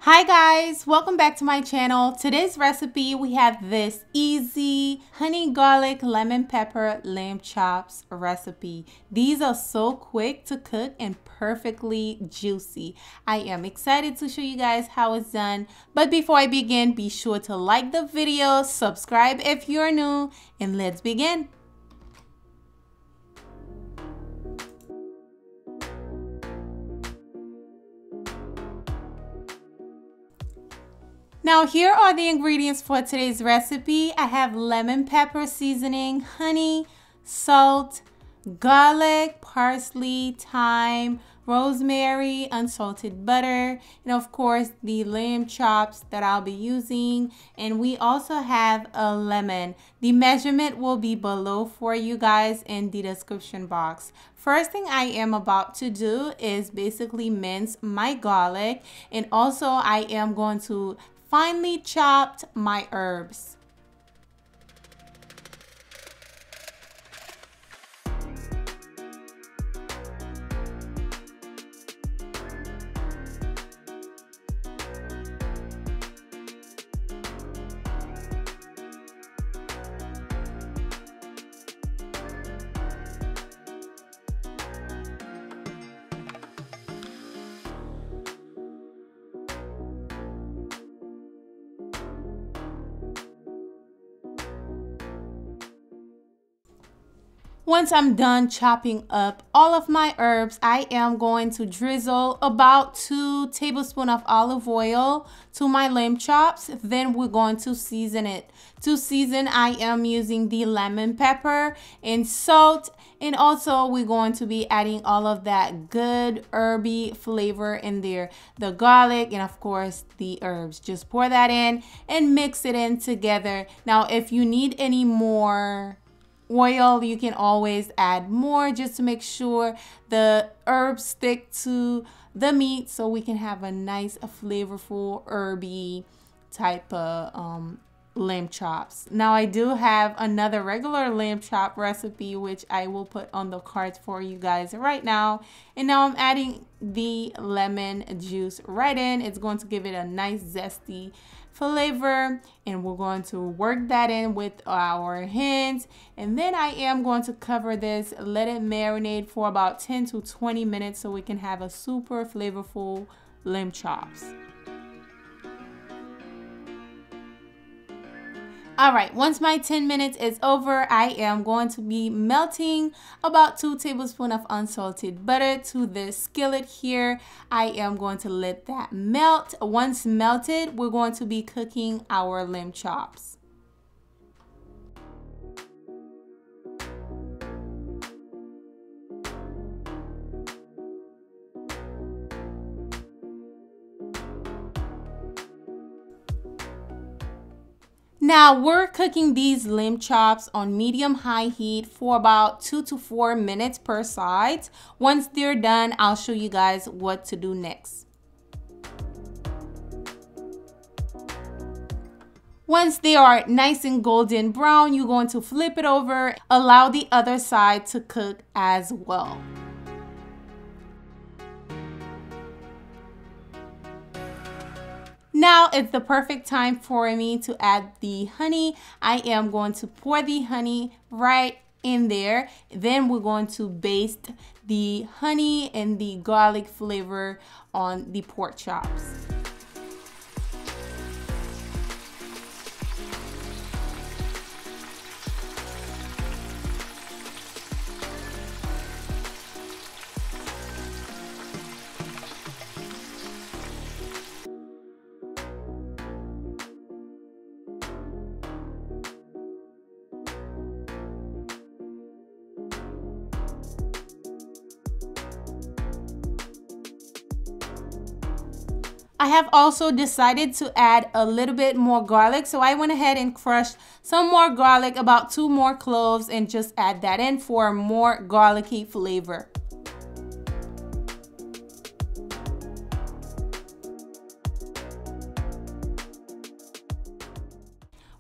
Hi guys, welcome back to my channel. Today's recipe, we have this easy honey garlic lemon pepper lamb chops recipe. These are so quick to cook and perfectly juicy. I am excited to show you guys how it's done. But before I begin, be sure to like the video, subscribe if you're new, and let's begin. Now here are the ingredients for today's recipe. I have lemon pepper seasoning, honey, salt, garlic, parsley, thyme, rosemary, unsalted butter, and of course the lamb chops that I'll be using. And we also have a lemon. The measurement will be below for you guys in the description box. First thing I am about to do is basically mince my garlic, and also I am going to finely chopped my herbs. Once I'm done chopping up all of my herbs, I am going to drizzle about 2 tablespoons of olive oil to my lamb chops. Then we're going to season it. To season, I am using the lemon pepper and salt. And also we're going to be adding all of that good herby flavor in there. The garlic and of course the herbs. Just pour that in and mix it in together. Now if you need any more oil, you can always add more just to make sure the herbs stick to the meat so we can have a nice flavorful herby type of lamb chops. Now I do have another regular lamb chop recipe which I will put on the cards for you guys right now. And now I'm adding the lemon juice right in. It's going to give it a nice zesty flavor, and we're going to work that in with our hands. And then I am going to cover this, let it marinate for about 10 to 20 minutes so we can have a super flavorful lamb chops. Alright, once my 10 minutes is over, I am going to be melting about 2 tablespoons of unsalted butter to this skillet here. I am going to let that melt. Once melted, we're going to be cooking our lamb chops. Now we're cooking these lamb chops on medium-high heat for about 2 to 4 minutes per side. Once they're done, I'll show you guys what to do next. Once they are nice and golden brown, you're going to flip it over, allow the other side to cook as well. Now it's the perfect time for me to add the honey. I am going to pour the honey right in there. Then we're going to baste the honey and the garlic flavor on the pork chops. I have also decided to add a little bit more garlic, so I went ahead and crushed some more garlic, about 2 more cloves, and just add that in for more garlicky flavor.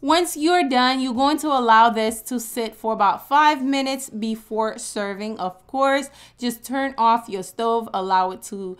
Once you're done, you're going to allow this to sit for about 5 minutes before serving. Of course, just turn off your stove, allow it to,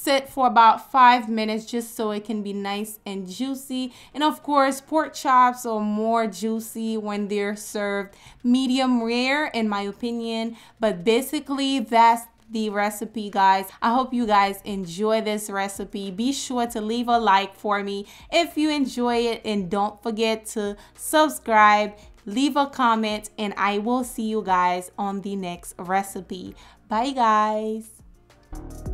sit for about 5 minutes just so it can be nice and juicy. And of course, pork chops are more juicy when they're served medium rare, in my opinion. But basically, that's the recipe, guys. I hope you guys enjoy this recipe. Be sure to leave a like for me if you enjoy it, and don't forget to subscribe, leave a comment, and I will see you guys on the next recipe. Bye, guys.